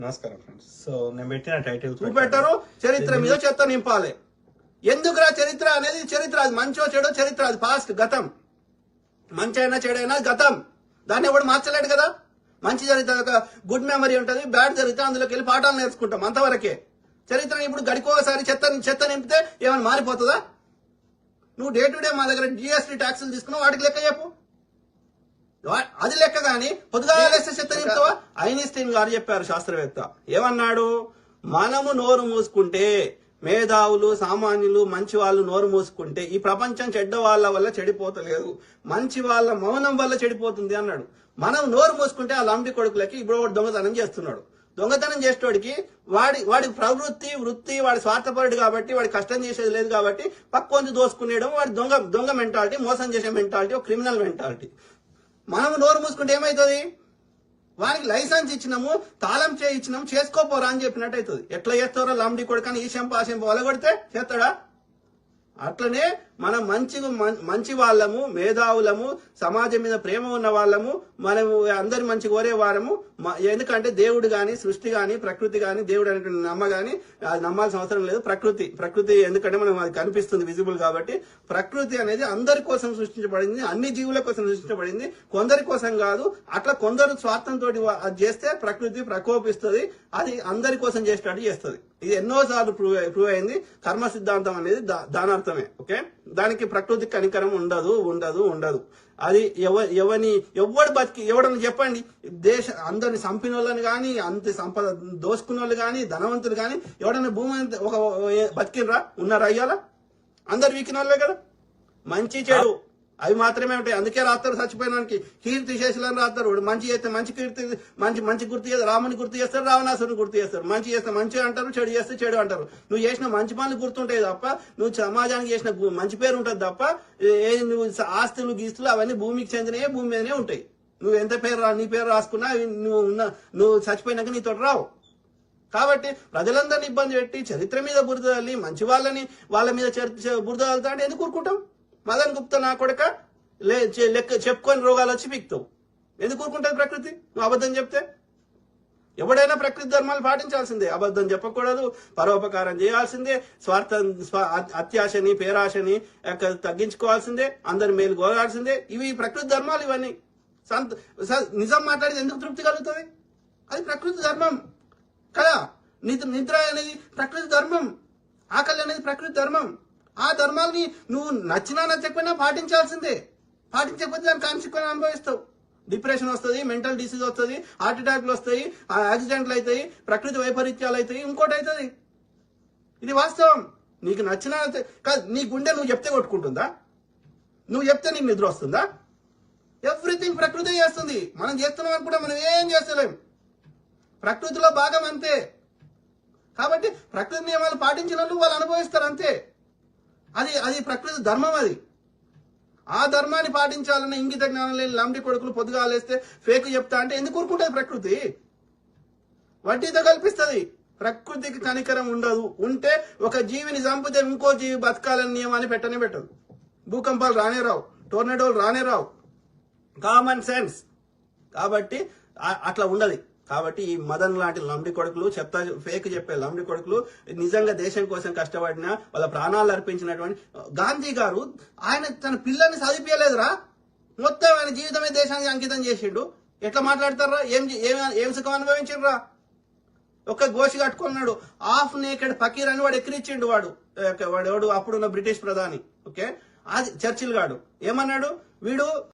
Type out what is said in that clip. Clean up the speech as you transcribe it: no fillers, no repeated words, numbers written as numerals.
నమస్కారం friends. So నేను పెట్టిన టైటిల్ చూపెట్టరు, చరిత్ర మీద చెత్త నింపాలి. ఎందుకురా చరిత్ర అనేది? చరిత్ర అది మంచో చెడో చరిత్ర, అది పాస్ట్, గతం. మంచి అయినా చెడైనా గతం, దాన్ని ఎవడు మార్చలేడు కదా. మంచి జరిగితే ఒక గుడ్ మెమరీ ఉంటుంది, బ్యాడ్ జరిగితే అందులోకి వెళ్ళి పాఠాలు నేర్చుకుంటాం, అంతవరకే. చరిత్రని ఇప్పుడు గడికోసారి చెత్త నింపితే ఏమైనా మారిపోతుందా? నువ్వు డే టు డే మా దగ్గర జిఎస్టీ ట్యాక్సులు తీసుకున్నావు, వాటికి లెక్క చెప్పు. అది లెక్క గాని పొద్దుగా చెత్త నింపుతావా? ఐన్స్టీన్ గారు చెప్పారు, శాస్త్రవేత్త. ఏమన్నాడు? మనము నోరు మూసుకుంటే, మేధావులు సామాన్యులు మంచి వాళ్ళు నోరు మూసుకుంటే ఈ ప్రపంచం చెడ్డ వాళ్ళ వల్ల చెడిపోతలేదు, మంచి వాళ్ళ మౌనం వల్ల చెడిపోతుంది అన్నాడు. మనం నోరు మూసుకుంటే ఆ లంబి కొడుకులకి ఇప్పుడు వాడు దొంగతనం చేస్తున్నాడు. దొంగతనం చేసేటోడికి వాడి ప్రవృత్తి వృత్తి, వాడి స్వార్థపరుడు కాబట్టి, వాడి కష్టం చేసేది లేదు కాబట్టి పక్కొంది దోసుకునేయడం వాడి దొంగ మెంటాలిటీ, మోసం చేసే మెంటాలిటీ, ఒక క్రిమినల్ మెంటాలిటీ. మనం నోరు మూసుకుంటే ఏమవుతుంది? వానికి లైసెన్స్ ఇచ్చినాము, తాళం ఇచ్చినాము, చేసుకోపోరా అని చెప్పినట్టు అవుతుంది. ఎట్లా చేస్తారో లంబడి కొడుకని ఈ శంప ఆ శంప వలగొడితే చేస్తాడా? అట్లనే మనం మంచి వాళ్ళము, మేధావులము, సమాజం మీద ప్రేమ ఉన్న వాళ్ళము, మనము అందరి మంచి కోరే వారము. ఎందుకంటే దేవుడు గాని, సృష్టి గాని, ప్రకృతి గాని, దేవుడు అనేటువంటి గాని అది నమ్మాల్సిన అవసరం లేదు. ప్రకృతి ఎందుకంటే మనం అది కనిపిస్తుంది, విజిబుల్ కాబట్టి. ప్రకృతి అనేది అందరి కోసం సృష్టించబడింది, అన్ని జీవుల కోసం సృష్టించబడింది, కొందరి కోసం కాదు. అట్లా కొందరు స్వార్థంతో అది చేస్తే ప్రకృతి ప్రకోపిస్తుంది, అది అందరి కోసం చేసేటట్టు చేస్తుంది. ఇది ఎన్నోసార్లు ప్రూవ్ అయింది. కర్మ సిద్ధాంతం అనేది దానార్థమే. ఓకే, దానికి ప్రకృతి కనికరం ఉండదు. అది ఎవడు బతికి ఎవడని చెప్పండి, అందరిని చంపిన వాళ్ళని కానీ, అంత సంపద దోసుకున్న వాళ్ళు కానీ, ధనవంతులు కానీ ఎవడన్నా భూమి ఒక బతికినరా? ఉన్నారా? అయ్యాలా? అందరు వీకిన వాళ్ళే కదా. మంచి చెడు అవి మాత్రమే ఉంటాయి. అందుకే రాస్తారు చచ్చిపోయినానికి కీర్తి శేషులని రాస్తారు. మంచి చేస్తే మంచి కీర్తి, మంచి గుర్తు చేస్తారు, రాముని గుర్తు చేస్తారు, రావణాసురుని గుర్తు చేస్తారు. మంచి చేస్తే మంచి అంటారు, చెడు చేస్తే చెడు అంటారు. నువ్వు చేసిన మంచి పనులు గుర్తుంటాయి తప్ప, నువ్వు సమాజానికి చేసిన మంచి పేరు ఉంటుంది తప్ప, నువ్వు ఆస్తులు గీస్తులు అవన్నీ భూమికి చెందినవే, భూమి మీదనే ఉంటాయి. నువ్వు ఎంత నీ పేరు రాసుకున్నా నువ్వు చచ్చిపోయినాక నీతో రావు. కాబట్టి ప్రజలందరినీ ఇబ్బంది పెట్టి చరిత్ర మీద బురద తల్లి మంచి వాళ్ళ మీద బురద తల్లుతా అంటే ఎందుకు ఊరుకుంటాం? మదన్ గుప్తా నా కొడక లెక్క చెప్పుకొని రోగాలు వచ్చి పీక్తావు. ఎందుకు ఊరుకుంటుంది ప్రకృతి? నువ్వు అబద్ధం చెప్తే. ఎవడైనా ప్రకృతి ధర్మాలు పాటించాల్సిందే, అబద్ధం చెప్పకూడదు, పరోపకారం చేయాల్సిందే, అత్యాశని పేరాశని తగ్గించుకోవాల్సిందే, అందరి మేలు కోరాల్సిందే. ఇవి ప్రకృతి ధర్మాలు. ఇవన్నీ నిజం మాట్లాడితే ఎందుకు తృప్తి కలుగుతుంది? అది ప్రకృతి ధర్మం కదా. నిద్ర అనేది ప్రకృతి ధర్మం, ఆకలి అనేది ప్రకృతి ధర్మం. ఆ ధర్మాలని నువ్వు నచ్చినా నచ్చకపోయినా పాటించాల్సిందే. పాటించకపోతే దాని కాన్సిక్వెన్స్ అనుభవిస్తావు. డిప్రెషన్ వస్తుంది, మెంటల్ డిసీజ్ వస్తుంది, హార్ట్ అటాక్లు వస్తాయి, యాక్సిడెంట్లు అవుతాయి, ప్రకృతి వైపరీత్యాలు అవుతాయి, ఇంకోటి అవుతుంది. ఇది వాస్తవం. నీకు నచ్చినా కాదు, నీ గుండె నువ్వు చెప్తే కొట్టుకుంటుందా? నువ్వు చెప్తే నీకు నిద్ర వస్తుందా? ఎవ్రీథింగ్ ప్రకృతి చేస్తుంది. మనం చేస్తున్నాం అనుకుంటే మనం ఏం చేస్తలేం. ప్రకృతిలో భాగం అంతే. కాబట్టి ప్రకృతి నియమాలు పాటించిన వాళ్ళు అనుభవిస్తారు అంతే. అది ప్రకృతి ధర్మం. అది ఆ ధర్మాన్ని పాటించాలన్న ఇంగిత జ్ఞానం లేని లంబడి కొడుకులు పొద్దుగాలేస్తే ఫేక్ చెప్తా అంటే ఎందుకు ఊరుకుంటుంది ప్రకృతి? వడ్డీతో కల్పిస్తుంది. ప్రకృతికి కనికరం ఉండదు. ఉంటే ఒక జీవిని చంపితే ఇంకో జీవి బతకాలని నియమాన్ని పెట్టదు. భూకంపాలు రానే రావు, టోర్నడోలు రానే రావు. Common sense. కాబట్టి అట్లా ఉండదు. కాబట్టి ఈ మదన్ లాంటి లంబడి కొడుకులు, ఫేక్ చెప్పే లంబడి కొడుకులు, నిజంగా దేశం కోసం కష్టపడిన వాళ్ళ ప్రాణాలు అర్పించినటువంటి గాంధీ గారు, ఆయన తన పిల్లల్ని చదివించలేదురా, మొత్తం ఆయన జీవితమే దేశానికి అంకితం చేసిండు. ఎట్లా మాట్లాడతారా? ఏం సుఖం అనుభవించిండ్రా? ఒక్క గోషి కట్టుకున్నాడు, హాఫ్ నేకెడ్ ఫకీర్ అని వాడు ఎక్కిరిచ్చిండు. వాడు అప్పుడున్న బ్రిటిష్ ప్రధాని. ఓకే, అది చర్చిల్ గాడు ఏమన్నాడు? వీడు